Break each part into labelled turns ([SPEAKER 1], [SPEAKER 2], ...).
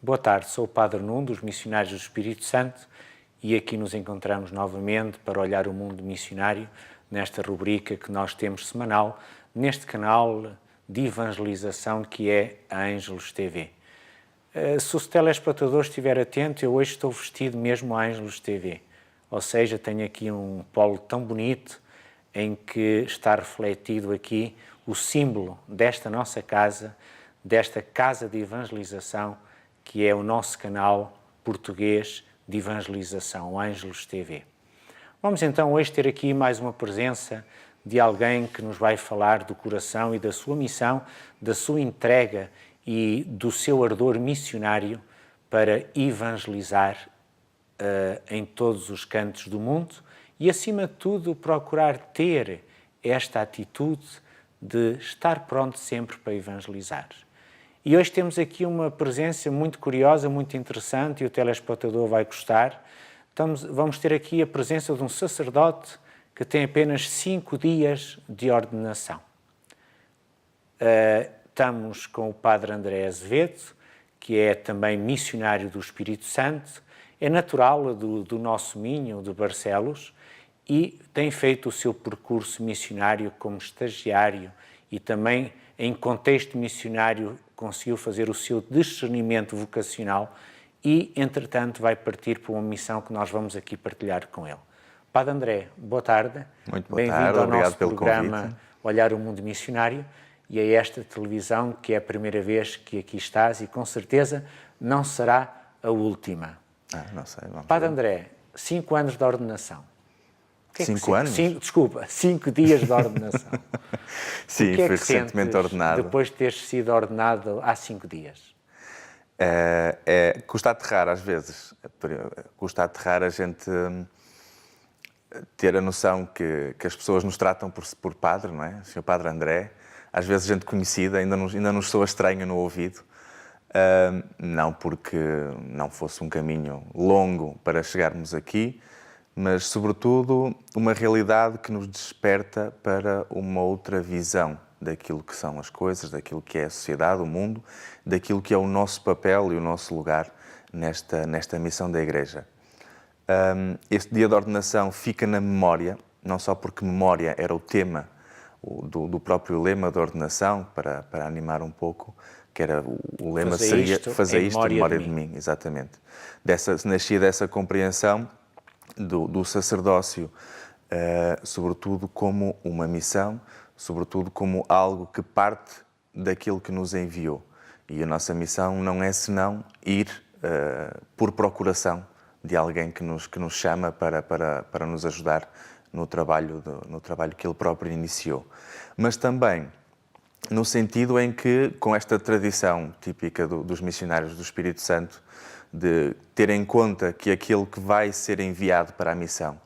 [SPEAKER 1] Boa tarde, sou o Padre Nuno, dos Missionários do Espírito Santo, e aqui nos encontramos novamente para olhar o mundo missionário nesta rubrica que nós temos semanal, neste canal de evangelização que é a Ângelos TV. Se o telespectador estiver atento, eu hoje estou vestido mesmo a Ângelos TV, ou seja, tenho aqui um polo tão bonito em que está refletido aqui o símbolo desta nossa casa, desta casa de evangelização, que é o nosso canal português de evangelização, o Ângelos TV. Vamos então hoje ter aqui mais uma presença de alguém que nos vai falar do coração e da sua missão, da sua entrega e do seu ardor missionário para evangelizar em todos os cantos do mundo e, acima de tudo, procurar ter esta atitude de estar pronto sempre para evangelizar. E hoje temos aqui uma presença muito curiosa, muito interessante, e o telespectador vai gostar. Vamos ter aqui a presença de um sacerdote que tem apenas 5 dias de ordenação. Estamos com o Padre André Azevedo, que é também missionário do Espírito Santo, é natural do nosso Minho, de Barcelos, e tem feito o seu percurso missionário como estagiário e também em contexto missionário conseguiu fazer o seu discernimento vocacional e, entretanto, vai partir para uma missão que nós vamos aqui partilhar com ele. Padre André, boa tarde.
[SPEAKER 2] Muito boa tarde,
[SPEAKER 1] bem-vindo ao nosso
[SPEAKER 2] pelo
[SPEAKER 1] programa
[SPEAKER 2] convite.
[SPEAKER 1] Olhar o Mundo Missionário e a esta televisão que é a primeira vez que aqui estás e com certeza não será a última.
[SPEAKER 2] Não sei, vamos
[SPEAKER 1] Padre
[SPEAKER 2] ver.
[SPEAKER 1] André, 5 anos de ordenação.
[SPEAKER 2] 5 anos?
[SPEAKER 1] 5 dias de ordenação.
[SPEAKER 2] Sim,
[SPEAKER 1] O que é
[SPEAKER 2] fui
[SPEAKER 1] que
[SPEAKER 2] recentemente
[SPEAKER 1] sentes
[SPEAKER 2] ordenado.
[SPEAKER 1] depois de teres sido ordenado há 5 dias?
[SPEAKER 2] Custa aterrar às vezes. Custa aterrar a gente ter a noção que as pessoas nos tratam por padre, não é? O Sr. Padre André. Às vezes gente conhecida, ainda nos soa estranho no ouvido. Não porque não fosse um caminho longo para chegarmos aqui, mas, sobretudo, uma realidade que nos desperta para uma outra visão daquilo que são as coisas, daquilo que é a sociedade, o mundo, daquilo que é o nosso papel e o nosso lugar nesta missão da Igreja. Este dia de ordenação fica na memória, não só porque memória era o tema do próprio lema da ordenação, para animar um pouco, que era o lema seria fazer isto em memória de mim, exatamente. Nascia dessa compreensão do sacerdócio, sobretudo como uma missão, sobretudo como algo que parte daquilo que nos enviou. E a nossa missão não é senão ir por procuração de alguém que nos chama para nos ajudar no trabalho que ele próprio iniciou. Mas também no sentido em que, com esta tradição típica dos missionários do Espírito Santo, de ter em conta que aquele que vai ser enviado para a missão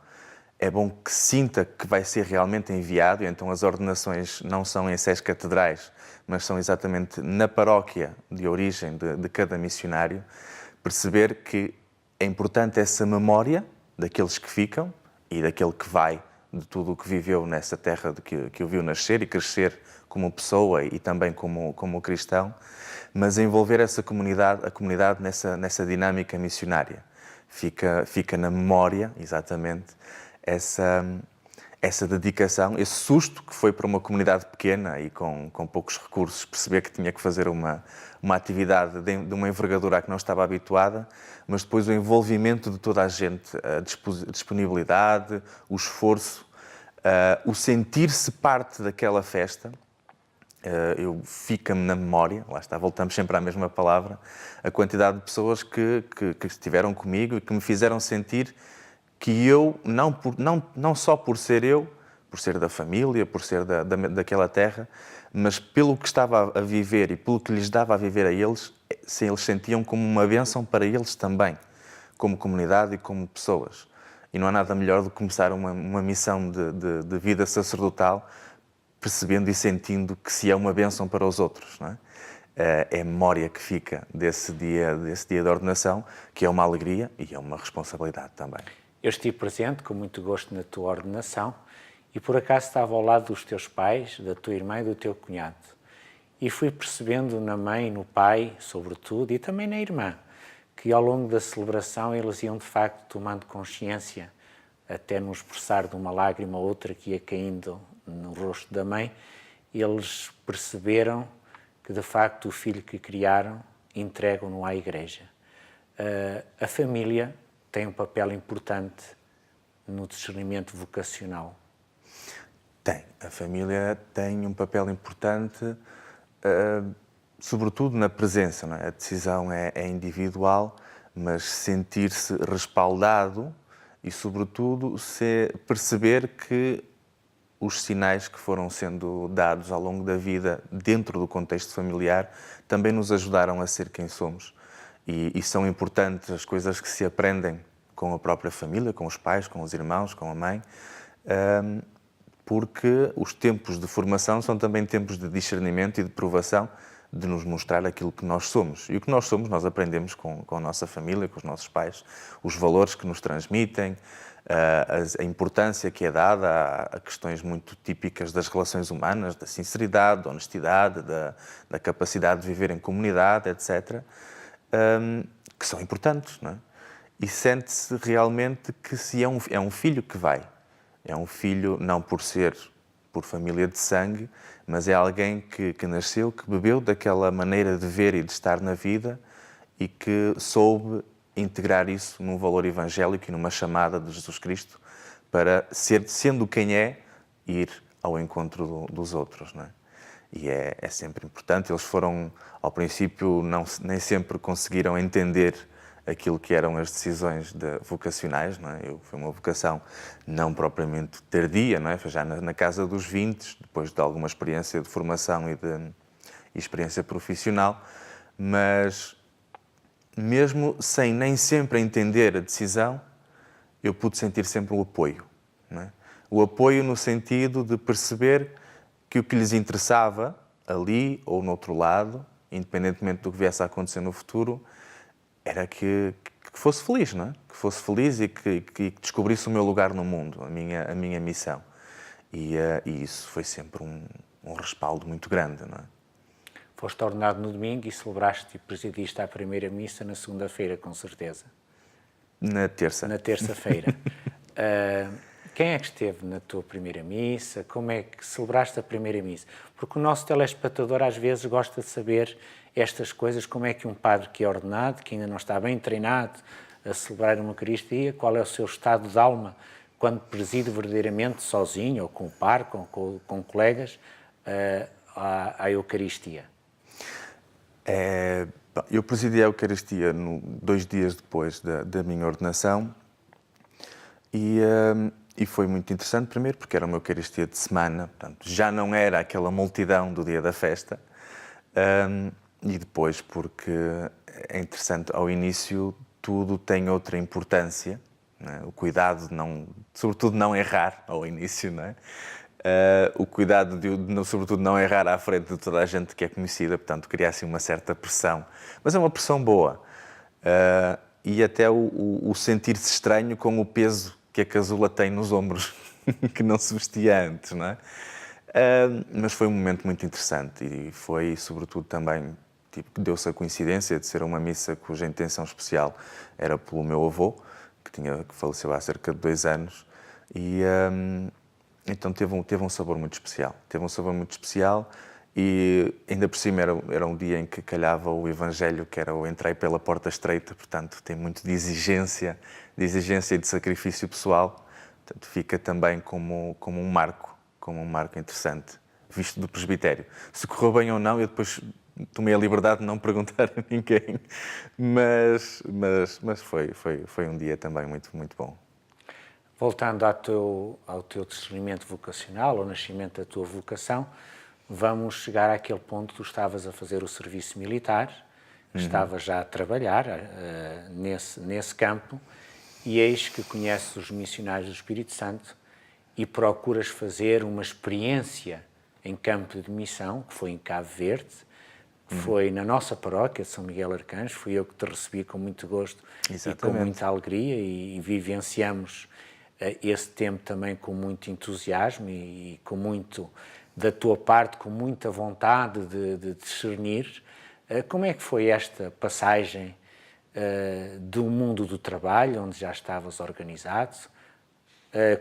[SPEAKER 2] é bom que sinta que vai ser realmente enviado, e então as ordenações não são em sés catedrais, mas são exatamente na paróquia de origem de cada missionário, perceber que é importante essa memória daqueles que ficam e daquele que vai, de tudo o que viveu nessa terra que o viu nascer e crescer como pessoa e também como cristão, mas envolver a comunidade nessa dinâmica missionária. Fica na memória, exatamente, essa dedicação, esse susto que foi para uma comunidade pequena e com poucos recursos, perceber que tinha que fazer uma atividade de uma envergadura a que não estava habituada, mas depois o envolvimento de toda a gente, a disponibilidade, o esforço, o sentir-se parte daquela festa. Fica-me na memória, lá está, voltamos sempre à mesma palavra, a quantidade de pessoas que estiveram comigo e que me fizeram sentir que eu, não só por ser eu, por ser da família, por ser daquela terra, mas pelo que estava a viver e pelo que lhes dava a viver a eles, eles sentiam como uma bênção para eles também, como comunidade e como pessoas. E não há nada melhor do que começar uma missão de vida sacerdotal percebendo e sentindo que se é uma bênção para os outros, não é? é a memória que fica desse dia da ordenação, que é uma alegria e é uma responsabilidade também.
[SPEAKER 1] Eu estive presente com muito gosto na tua ordenação e por acaso estava ao lado dos teus pais, da tua irmã e do teu cunhado. E fui percebendo na mãe, no pai, sobretudo, e também na irmã, que ao longo da celebração eles iam de facto tomando consciência, até no expressar de uma lágrima ou outra que ia caindo no rosto da mãe, eles perceberam que de facto o filho que criaram entregam-no à Igreja. A família tem um papel importante no discernimento vocacional.
[SPEAKER 2] Tem. A família tem um papel importante, sobretudo na presença, não é? A decisão é individual, mas sentir-se respaldado e, sobretudo, perceber que os sinais que foram sendo dados ao longo da vida, dentro do contexto familiar, também nos ajudaram a ser quem somos. E são importantes as coisas que se aprendem com a própria família, com os pais, com os irmãos, com a mãe, porque os tempos de formação são também tempos de discernimento e de provação, de nos mostrar aquilo que nós somos. E o que nós somos, nós aprendemos com a nossa família, com os nossos pais, os valores que nos transmitem, a importância que é dada a questões muito típicas das relações humanas, da sinceridade, da honestidade, da capacidade de viver em comunidade, etc., que são importantes, não é? E sente-se realmente que se é um filho que vai. É um filho não por ser por família de sangue, mas é alguém que nasceu, que bebeu daquela maneira de ver e de estar na vida e que soube integrar isso num valor evangélico e numa chamada de Jesus Cristo para, sendo quem é, ir ao encontro dos outros, não é? E é sempre importante. Eles foram, ao princípio, nem sempre conseguiram entender aquilo que eram as decisões vocacionais, não é? Foi uma vocação não propriamente tardia, não é? Foi já na casa dos 20, depois de alguma experiência de formação e experiência profissional, mas mesmo sem nem sempre entender a decisão, eu pude sentir sempre o apoio, não é? O apoio no sentido de perceber que o que lhes interessava ali ou no outro lado, independentemente do que viesse a acontecer no futuro, era que fosse feliz, não é? Que fosse feliz e que descobrisse o meu lugar no mundo, a minha missão. E isso foi sempre um respaldo muito grande, não é?
[SPEAKER 1] Foste ordenado no domingo e celebraste e presidiste a primeira missa na segunda-feira, com certeza.
[SPEAKER 2] Na terça.
[SPEAKER 1] Na terça-feira. Quem é que esteve na tua primeira missa? Como é que celebraste a primeira missa? Porque o nosso telespectador às vezes gosta de saber estas coisas, como é que um padre que é ordenado, que ainda não está bem treinado a celebrar uma Eucaristia, qual é o seu estado de alma quando preside verdadeiramente sozinho, ou com o par, com colegas, à Eucaristia?
[SPEAKER 2] Eu presidi a Eucaristia 2 dias depois da minha ordenação e foi muito interessante, primeiro porque era uma Eucaristia de semana, portanto já não era aquela multidão do dia da festa, e depois porque é interessante, ao início tudo tem outra importância, não é? O cuidado de sobretudo não errar ao início, não é? O cuidado sobretudo não errar à frente de toda a gente que é conhecida, portanto cria assim uma certa pressão, mas é uma pressão boa, e até o sentir-se estranho com o peso que a casula tem nos ombros, que não se vestia antes, não é? Mas foi um momento muito interessante e foi sobretudo também, que deu-se a coincidência de ser uma missa cuja intenção especial era pelo meu avô, que faleceu há cerca de 2 anos, e então teve um sabor muito especial. Teve um sabor muito especial e ainda por cima era um dia em que calhava o Evangelho, que era o entrei pela porta estreita, portanto tem muito de exigência e de sacrifício pessoal, portanto fica também como um marco interessante, visto do presbitério. Se correu bem ou não, eu depois tomei a liberdade de não perguntar a ninguém, mas foi um dia também muito, muito bom.
[SPEAKER 1] Voltando ao teu discernimento vocacional, ao nascimento da tua vocação, vamos chegar àquele ponto que tu estavas a fazer o serviço militar, estavas já a trabalhar nesse campo, e eis que conheces os missionários do Espírito Santo e procuras fazer uma experiência em campo de missão, que foi em Cabo Verde. foi na nossa paróquia de São Miguel Arcanjo, fui eu que te recebi com muito gosto e com muita alegria e vivenciamos esse tempo também com muito entusiasmo e com muito, da tua parte, com muita vontade de discernir. Como é que foi esta passagem do mundo do trabalho, onde já estavas organizado,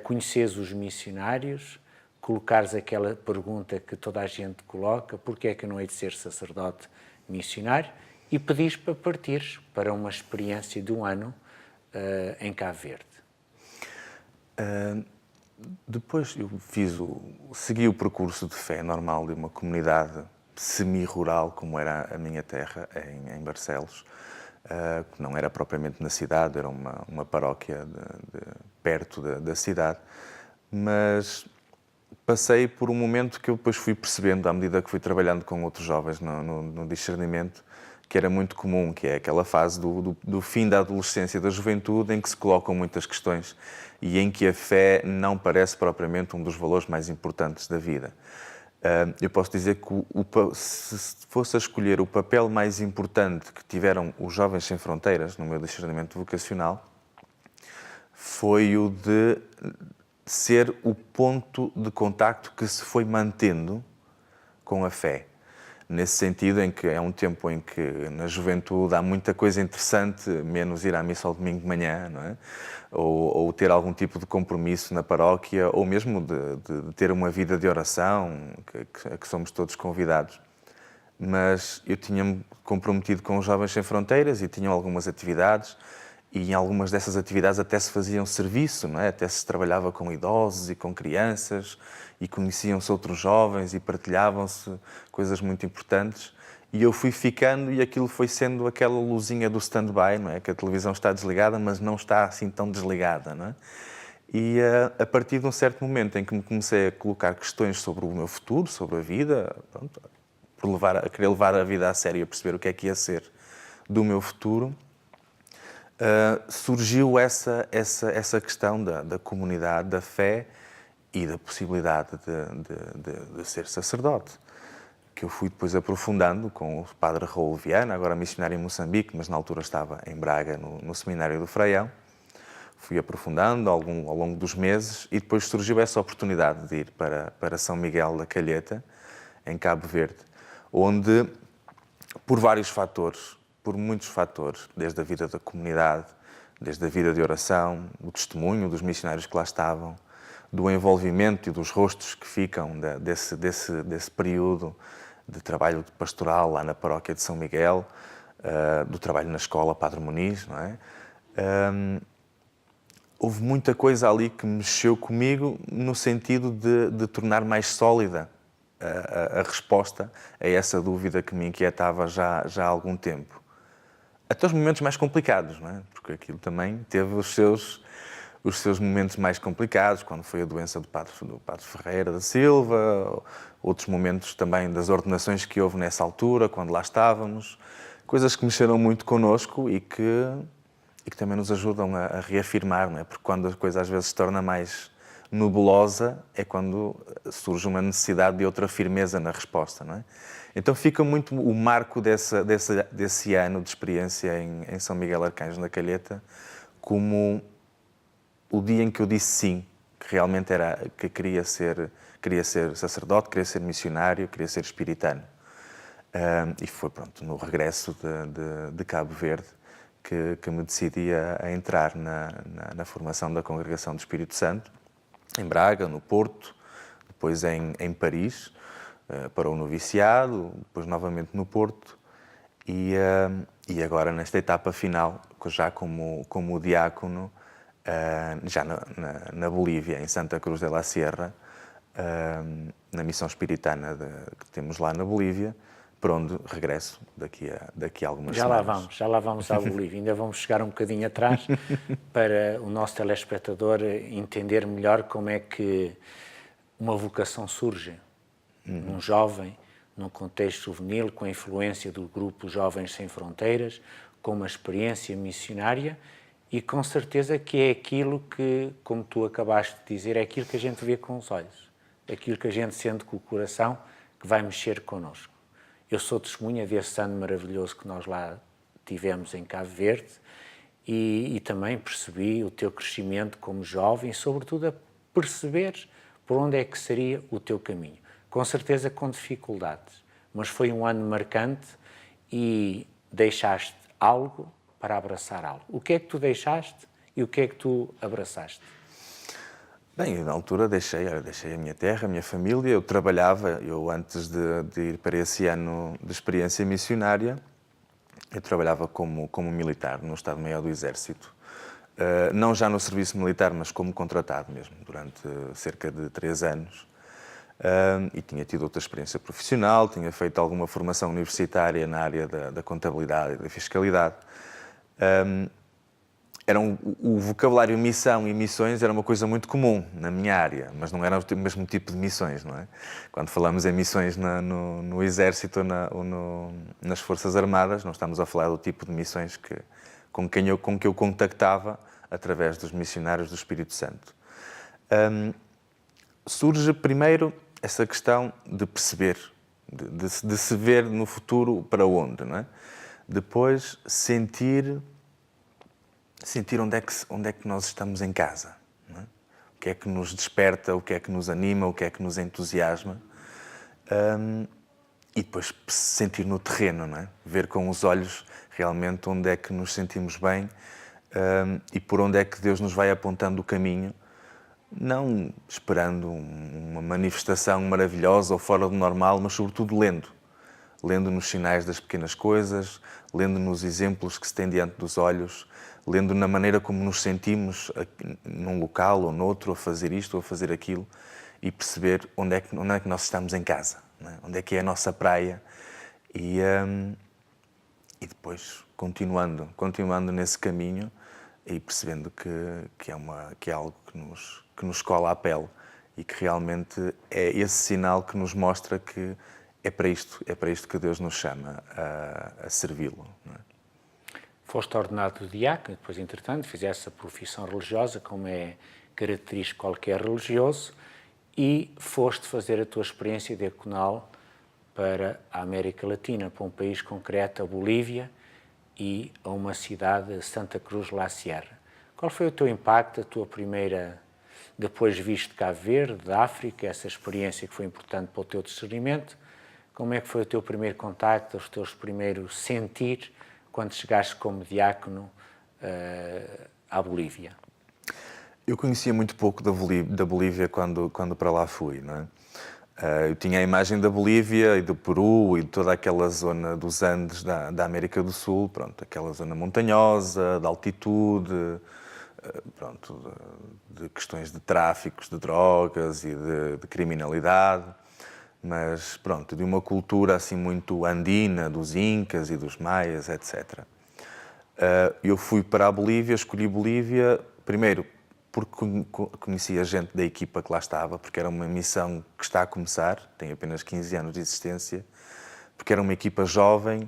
[SPEAKER 1] conheceres os missionários, colocares aquela pergunta que toda a gente coloca, porque é que eu não hei de ser sacerdote missionário, e pedires para partires para uma experiência de um ano em Cabo Verde?
[SPEAKER 2] Depois eu segui o percurso de fé normal de uma comunidade semi-rural, como era a minha terra, em Barcelos, que não era propriamente na cidade, era uma paróquia perto da cidade, mas passei por um momento que eu depois fui percebendo, à medida que fui trabalhando com outros jovens no discernimento, que era muito comum, que é aquela fase do fim da adolescência e da juventude, em que se colocam muitas questões e em que a fé não parece propriamente um dos valores mais importantes da vida. Eu posso dizer que se fosse a escolher o papel mais importante que tiveram os Jovens Sem Fronteiras no meu discernimento vocacional, foi o de ser o ponto de contacto que se foi mantendo com a fé. Nesse sentido em que é um tempo em que na juventude há muita coisa interessante, menos ir à missa ao domingo de manhã, não é? Ou ter algum tipo de compromisso na paróquia, ou mesmo de ter uma vida de oração, a que somos todos convidados. Mas eu tinha-me comprometido com os Jovens Sem Fronteiras e tinham algumas atividades, e em algumas dessas atividades até se faziam serviço, não é? Até se trabalhava com idosos e com crianças, e conheciam-se outros jovens e partilhavam-se coisas muito importantes. E eu fui ficando e aquilo foi sendo aquela luzinha do stand-by, não é? Que a televisão está desligada, mas não está assim tão desligada, não é? E a partir de um certo momento em que me comecei a colocar questões sobre o meu futuro, sobre a vida, pronto, a querer levar a vida a sério e a perceber o que é que ia ser do meu futuro, surgiu essa questão da comunidade, da fé e da possibilidade de ser sacerdote, que eu fui depois aprofundando com o padre Raul Viana, agora missionário em Moçambique, mas na altura estava em Braga, no seminário do Freião. Fui aprofundando ao longo dos meses e depois surgiu essa oportunidade de ir para São Miguel da Calheta, em Cabo Verde, onde, por vários fatores, por muitos fatores, desde a vida da comunidade, desde a vida de oração, o testemunho dos missionários que lá estavam, do envolvimento e dos rostos que ficam desse período de trabalho pastoral lá na paróquia de São Miguel, do trabalho na escola Padre Muniz, não é? Houve muita coisa ali que mexeu comigo no sentido de tornar mais sólida a resposta a essa dúvida que me inquietava já há algum tempo. Até os momentos mais complicados, não é? Porque aquilo também teve os seus momentos mais complicados, quando foi a doença do padre Ferreira da Silva, outros momentos também das ordenações que houve nessa altura, quando lá estávamos, coisas que mexeram muito connosco e que também nos ajudam a reafirmar, não é? Porque quando a coisa às vezes se torna mais nebulosa, é quando surge uma necessidade de outra firmeza na resposta, não é? Então fica muito o marco desse ano de experiência em São Miguel Arcanjo, na Calheta, como o dia em que eu disse sim, que realmente era que queria ser sacerdote, queria ser missionário, queria ser espiritano. E foi, pronto, no regresso de Cabo Verde que me decidi a entrar na formação da Congregação do Espírito Santo, em Braga, no Porto, depois em Paris, para o noviciado, depois novamente no Porto, e agora nesta etapa final, já como diácono, já na Bolívia, em Santa Cruz de la Sierra, na missão espiritana que temos lá na Bolívia, para onde regresso daqui a algumas semanas.
[SPEAKER 1] Já lá vamos à Bolívia. Ainda vamos chegar um bocadinho atrás para o nosso telespectador entender melhor como é que uma vocação surge num jovem, num contexto juvenil, com a influência do grupo Jovens Sem Fronteiras, com uma experiência missionária e com certeza que é aquilo que, como tu acabaste de dizer, é aquilo que a gente vê com os olhos, aquilo que a gente sente com o coração, que vai mexer connosco. Eu sou testemunha desse ano maravilhoso que nós lá tivemos em Cabo Verde e também percebi o teu crescimento como jovem, sobretudo a perceber por onde é que seria o teu caminho. Com certeza com dificuldades, mas foi um ano marcante e deixaste algo para abraçar algo. O que é que tu deixaste e o que é que tu abraçaste?
[SPEAKER 2] Bem, na altura deixei a minha terra, a minha família. Eu trabalhava, antes de ir para esse ano de experiência missionária, eu trabalhava como militar no Estado-Maior do Exército. Não já no serviço militar, mas como contratado mesmo, durante cerca de 3 anos. E tinha tido outra experiência profissional, tinha feito alguma formação universitária na área da contabilidade e da fiscalidade. O vocabulário missão e missões era uma coisa muito comum na minha área, mas não era o mesmo tipo de missões, não é? Quando falamos em missões no Exército ou nas Forças Armadas, não estamos a falar do tipo de missões com que eu contactava através dos missionários do Espírito Santo. Surge primeiro essa questão de perceber, de se ver no futuro para onde, não é? Depois sentir onde é que nós estamos em casa, não é? O que é que nos desperta, o que é que nos anima, o que é que nos entusiasma, e depois sentir no terreno, não é? Ver com os olhos realmente onde é que nos sentimos bem, e por onde é que Deus nos vai apontando o caminho, não esperando uma manifestação maravilhosa ou fora do normal, mas sobretudo lendo nos sinais das pequenas coisas, lendo nos exemplos que se têm diante dos olhos, lendo na maneira como nos sentimos num local ou noutro, a fazer isto ou a fazer aquilo, e perceber onde é que nós estamos em casa, não é? Onde é que é a nossa praia, e depois continuando nesse caminho e percebendo que é algo que nos cola à pele e que realmente é esse sinal que nos mostra que é para isto que Deus nos chama a servi-lo, não é?
[SPEAKER 1] Foste ordenado diácono, depois, entretanto, fizeste a profissão religiosa, como é característico de qualquer religioso, e foste fazer a tua experiência diaconal para a América Latina, para um país concreto, a Bolívia, e a uma cidade, Santa Cruz de la Sierra. Qual foi o teu impacto, a tua primeira, depois visto de Cabo Verde, da África, essa experiência que foi importante para o teu discernimento? Como é que foi o teu primeiro contacto, os teus primeiros sentir quando chegaste como diácono à Bolívia?
[SPEAKER 2] Eu conhecia muito pouco da Bolívia quando para lá fui, não é? Eu tinha a imagem da Bolívia e do Peru e de toda aquela zona dos Andes da América do Sul, pronto, aquela zona montanhosa, de altitude, pronto, de questões de tráficos de drogas e de criminalidade, mas pronto, de uma cultura assim muito andina, dos Incas e dos Maias, etc. Eu fui para a Bolívia, escolhi Bolívia, primeiro porque conhecia gente da equipa que lá estava, porque era uma missão que está a começar, tem apenas 15 anos de existência, porque era uma equipa jovem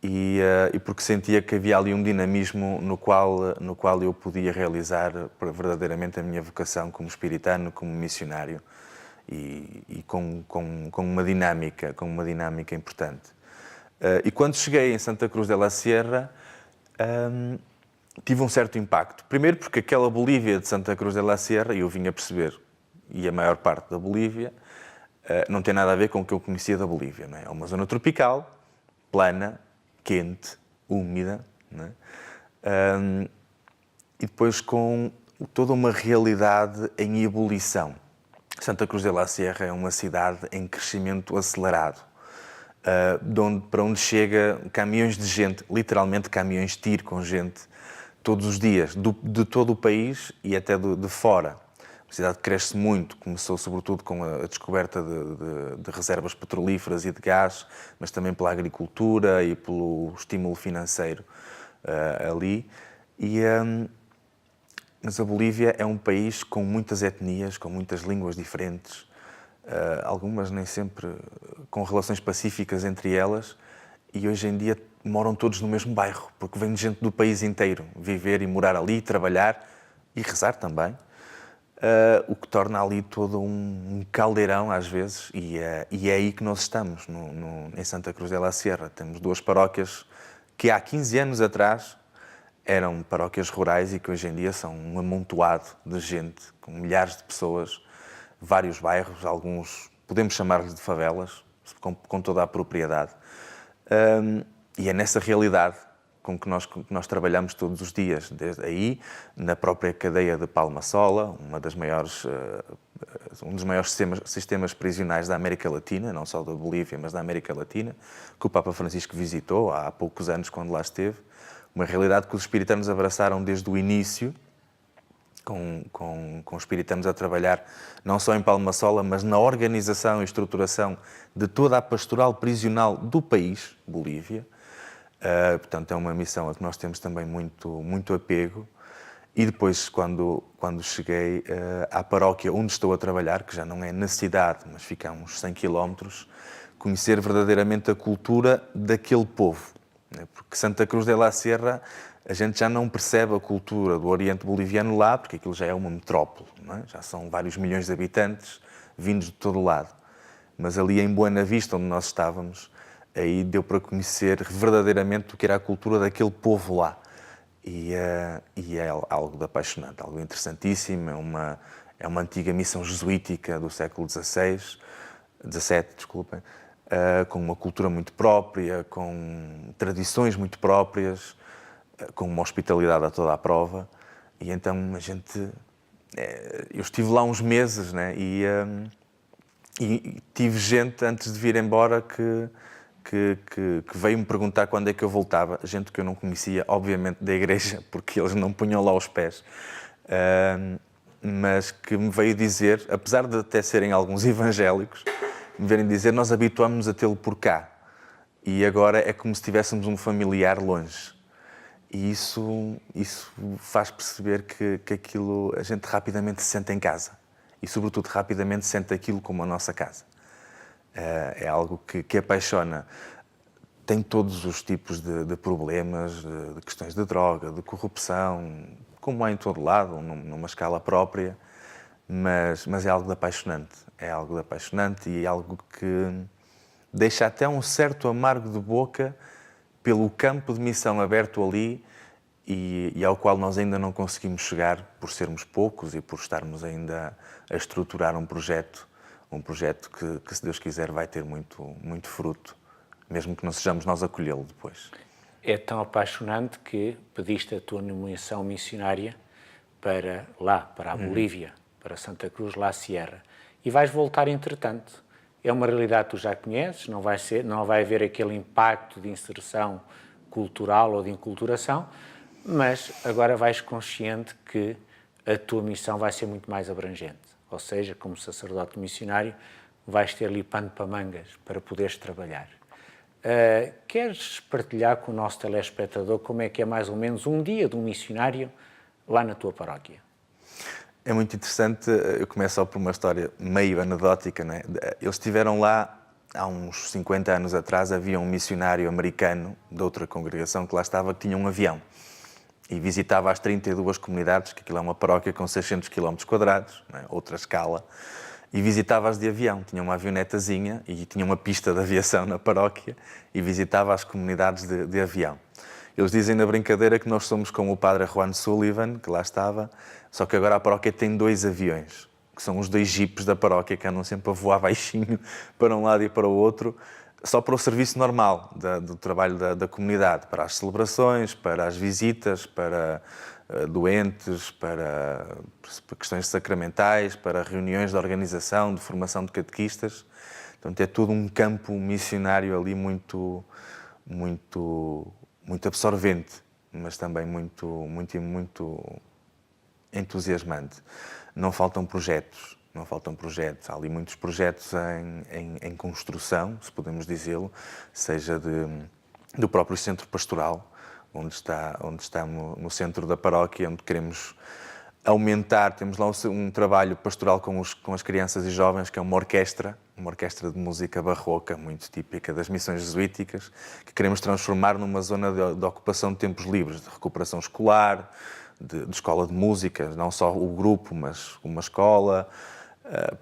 [SPEAKER 2] e porque sentia que havia ali um dinamismo no qual eu podia realizar verdadeiramente a minha vocação como espiritano, como missionário e com uma dinâmica importante. E quando cheguei em Santa Cruz de la Sierra, tive um certo impacto. Primeiro porque aquela Bolívia de Santa Cruz de la Sierra, eu vim a perceber, e a maior parte da Bolívia, não tem nada a ver com o que eu conhecia da Bolívia, não é? É uma zona tropical, plana, quente, úmida, não é? E depois com toda uma realidade em ebulição. Santa Cruz de la Sierra é uma cidade em crescimento acelerado, para onde chega caminhões de gente, literalmente caminhões-tiro com gente, todos os dias, de todo o país e até de fora. A cidade cresce muito, começou sobretudo com a descoberta de reservas petrolíferas e de gás, mas também pela agricultura e pelo estímulo financeiro ali. Mas a Bolívia é um país com muitas etnias, com muitas línguas diferentes, algumas nem sempre com relações pacíficas entre elas, e hoje em dia moram todos no mesmo bairro, porque vem gente do país inteiro viver e morar ali, trabalhar e rezar também. o que torna ali todo um caldeirão às vezes, e é aí que nós estamos, em Santa Cruz de la Sierra. Temos 2 paróquias que há 15 anos atrás eram paróquias rurais e que hoje em dia são um amontoado de gente, com milhares de pessoas, vários bairros, alguns podemos chamar-lhes de favelas, com toda a propriedade. E é nessa realidade com que nós trabalhamos todos os dias, desde aí, na própria cadeia de Palma-Sola, um dos maiores sistemas prisionais da América Latina, não só da Bolívia, mas da América Latina, que o Papa Francisco visitou há poucos anos, quando lá esteve. Uma realidade que os espiritanos abraçaram desde o início, com espiritanos a trabalhar não só em Palma-Sola, mas na organização e estruturação de toda a pastoral prisional do país, Bolívia. Portanto, é uma missão a que nós temos também muito apego. E depois, quando cheguei à paróquia onde estou a trabalhar, que já não é na cidade, mas fica a uns 100 quilómetros, conhecer verdadeiramente a cultura daquele povo. Porque Santa Cruz de la Sierra, a gente já não percebe a cultura do Oriente Boliviano lá, porque aquilo já é uma metrópole, não é? Já são vários milhões de habitantes vindos de todo o lado. Mas ali em Buena Vista, onde nós estávamos, aí deu para conhecer verdadeiramente o que era a cultura daquele povo lá. E é algo de apaixonante, algo interessantíssimo. É uma antiga missão jesuítica do século XVII, desculpem, com uma cultura muito própria, com tradições muito próprias, com uma hospitalidade a toda a prova. E então eu estive lá uns meses, né? E tive gente antes de vir embora que veio-me perguntar quando é que eu voltava, gente que eu não conhecia, obviamente, da igreja, porque eles não punham lá os pés, mas que me veio dizer, apesar de até serem alguns evangélicos, me verem dizer, nós habituámos-nos a tê-lo por cá, e agora é como se tivéssemos um familiar longe. E isso faz perceber que aquilo, a gente rapidamente se sente em casa, e sobretudo rapidamente sente aquilo como a nossa casa. É algo que apaixona. Tem todos os tipos de problemas, de questões de droga, de corrupção, como há em todo lado, numa escala própria, mas é algo de apaixonante. É algo de apaixonante e é algo que deixa até um certo amargo de boca pelo campo de missão aberto ali e ao qual nós ainda não conseguimos chegar por sermos poucos e por estarmos ainda a estruturar um projeto que, se Deus quiser, vai ter muito fruto, mesmo que não sejamos nós a colhê-lo depois.
[SPEAKER 1] É tão apaixonante que pediste a tua nomeação missionária para lá, para a Bolívia, para Santa Cruz la Sierra. E vais voltar entretanto. É uma realidade que tu já conheces, não vai haver aquele impacto de inserção cultural ou de enculturação, mas agora vais consciente que a tua missão vai ser muito mais abrangente. Ou seja, como sacerdote missionário, vais ter ali pano para mangas para poderes trabalhar. Queres partilhar com o nosso telespectador como é que é mais ou menos um dia de um missionário lá na tua paróquia?
[SPEAKER 2] É muito interessante, eu começo só por uma história meio anedótica, não é? Eles estiveram lá há uns 50 anos atrás, havia um missionário americano de outra congregação que lá estava, que tinha um avião e visitava as 32 comunidades, que aquilo é uma paróquia com 600 km², não é? Outra escala, e visitava-as de avião. Tinha uma avionetazinha e tinha uma pista de aviação na paróquia e visitava as comunidades de avião. Eles dizem na brincadeira que nós somos como o padre Juan Sullivan, que lá estava, só que agora a paróquia tem 2 aviões, que são os 2 jipes da paróquia, que andam sempre a voar baixinho para um lado e para o outro, só para o serviço normal do trabalho da comunidade, para as celebrações, para as visitas, para doentes, para questões sacramentais, para reuniões de organização, de formação de catequistas. Portanto, é todo um campo missionário ali muito absorvente, mas também muito entusiasmante. Não faltam projetos. Há ali muitos projetos em construção, se podemos dizê-lo, seja do próprio centro pastoral, onde está no centro da paróquia, onde queremos aumentar. Temos lá um trabalho pastoral com as crianças e jovens, que é uma orquestra de música barroca, muito típica das missões jesuíticas, que queremos transformar numa zona de ocupação de tempos livres, de recuperação escolar, de escola de música, não só o grupo, mas uma escola,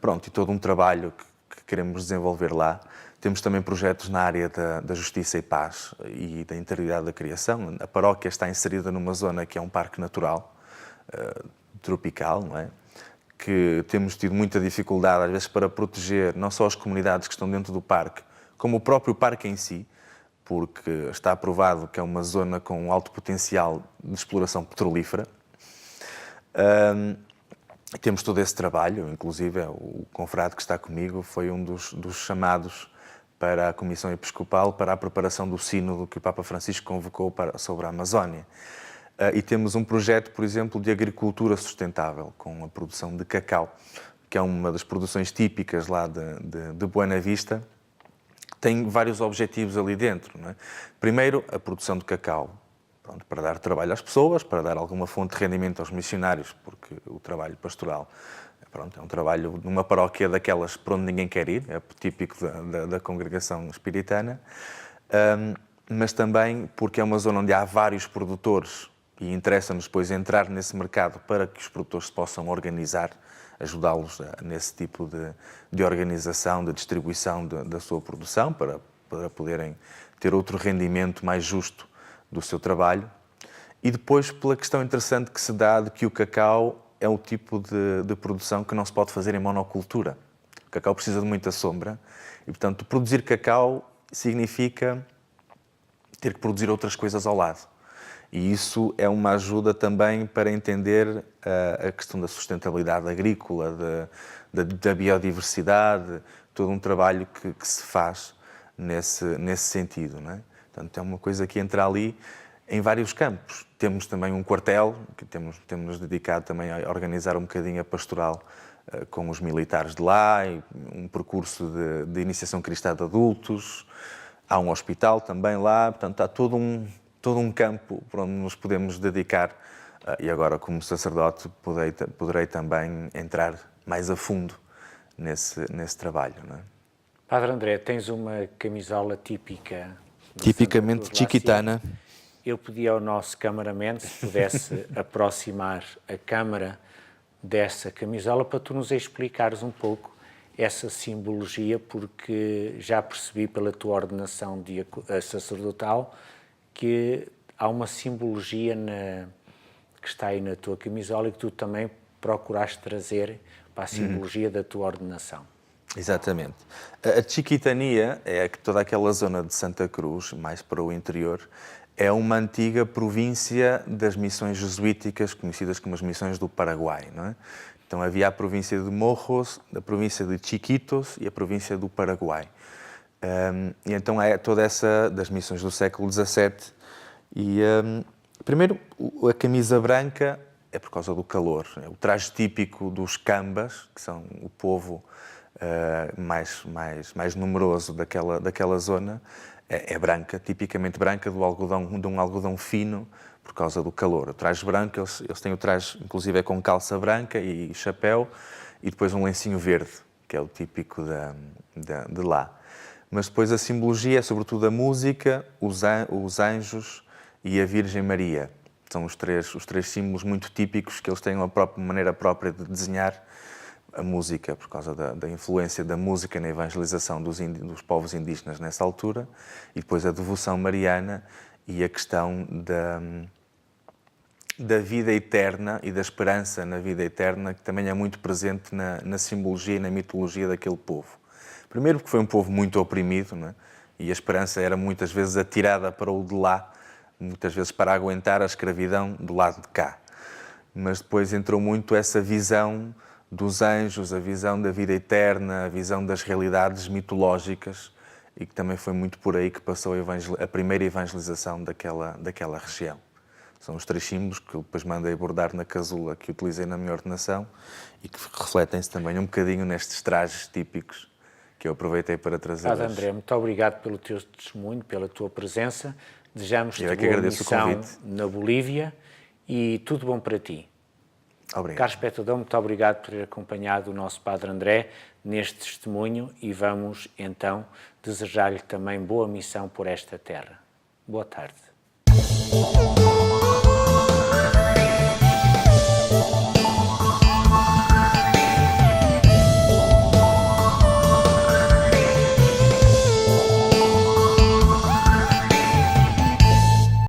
[SPEAKER 2] pronto, e todo um trabalho que queremos desenvolver lá. Temos também projetos na área da justiça e paz e da integridade da criação. A paróquia está inserida numa zona que é um parque natural, tropical, não é? Que temos tido muita dificuldade, às vezes, para proteger não só as comunidades que estão dentro do parque, como o próprio parque em si, porque está provado que é uma zona com um alto potencial de exploração petrolífera. Temos todo esse trabalho, inclusive o confrade que está comigo foi um dos chamados para a Comissão Episcopal para a preparação do sínodo que o Papa Francisco convocou sobre a Amazónia. E temos um projeto, por exemplo, de agricultura sustentável, com a produção de cacau, que é uma das produções típicas lá de Buena Vista. Tem vários objetivos ali dentro, não é? Primeiro, a produção de cacau, pronto, para dar trabalho às pessoas, para dar alguma fonte de rendimento aos missionários, porque o trabalho pastoral, pronto, é um trabalho numa paróquia daquelas para onde ninguém quer ir, é típico da congregação espiritana, mas também porque é uma zona onde há vários produtores e interessa-nos depois entrar nesse mercado para que os produtores se possam organizar, ajudá-los nesse tipo de organização, de distribuição da sua produção, para poderem ter outro rendimento mais justo do seu trabalho. E depois pela questão interessante que se dá de que o cacau é um tipo de produção que não se pode fazer em monocultura. O cacau precisa de muita sombra e, portanto, produzir cacau significa ter que produzir outras coisas ao lado. E isso é uma ajuda também para entender a questão da sustentabilidade agrícola, da biodiversidade, todo um trabalho que se faz nesse sentido, não é? Portanto, é uma coisa que entra ali em vários campos. Temos também um quartel, que temos-nos dedicado também a organizar um bocadinho a pastoral com os militares de lá, e um percurso de iniciação cristã de adultos. Há um hospital também lá, portanto, há todo um campo para onde nos podemos dedicar. E agora, como sacerdote, poderei também entrar mais a fundo nesse trabalho, não é?
[SPEAKER 1] Padre André, tens uma camisola típica
[SPEAKER 2] tipicamente chiquitana.
[SPEAKER 1] Eu pedi ao nosso cameraman se pudesse aproximar a câmara dessa camisola para tu nos explicares um pouco essa simbologia, porque já percebi pela tua ordenação sacerdotal que há uma simbologia que está aí na tua camisola e que tu também procuraste trazer para a simbologia da tua ordenação.
[SPEAKER 2] Exatamente. A Chiquitania é toda aquela zona de Santa Cruz, mais para o interior, é uma antiga província das missões jesuíticas, conhecidas como as missões do Paraguai, não é? Então havia a província de Morros, a província de Chiquitos e a província do Paraguai. E então é toda essa das missões do século XVII. E primeiro, a camisa branca é por causa do calor. É o traje típico dos cambas, que são o povo mais numeroso daquela zona, é branca, tipicamente branca, de um algodão fino, por causa do calor. O traje branco, eles têm o traje, inclusive, é com calça branca e chapéu, e depois um lencinho verde, que é o típico de lá. Mas depois a simbologia é sobretudo a música, os anjos e a Virgem Maria. São os três símbolos muito típicos que eles têm uma maneira própria de desenhar a música, por causa da influência da música na evangelização dos povos indígenas nessa altura, e depois a devoção mariana e a questão da vida eterna e da esperança na vida eterna, que também é muito presente na simbologia e na mitologia daquele povo. Primeiro porque foi um povo muito oprimido, não é? E a esperança era muitas vezes atirada para o de lá, muitas vezes para aguentar a escravidão do lado de cá. Mas depois entrou muito essa visão dos anjos, a visão da vida eterna, a visão das realidades mitológicas, e que também foi muito por aí que passou a primeira evangelização daquela região. São os três símbolos que eu depois mandei bordar na casula que utilizei na minha ordenação e que refletem-se também um bocadinho nestes trajes típicos que eu aproveitei para trazer
[SPEAKER 1] Padre
[SPEAKER 2] hoje.
[SPEAKER 1] André, muito obrigado pelo teu testemunho, pela tua presença. Desejamos-te boa
[SPEAKER 2] agradeço
[SPEAKER 1] missão na Bolívia e tudo bom para ti.
[SPEAKER 2] Obrigado.
[SPEAKER 1] Caro espectador, muito obrigado por ter acompanhado o nosso Padre André neste testemunho e vamos então desejar-lhe também boa missão por esta terra. Boa tarde.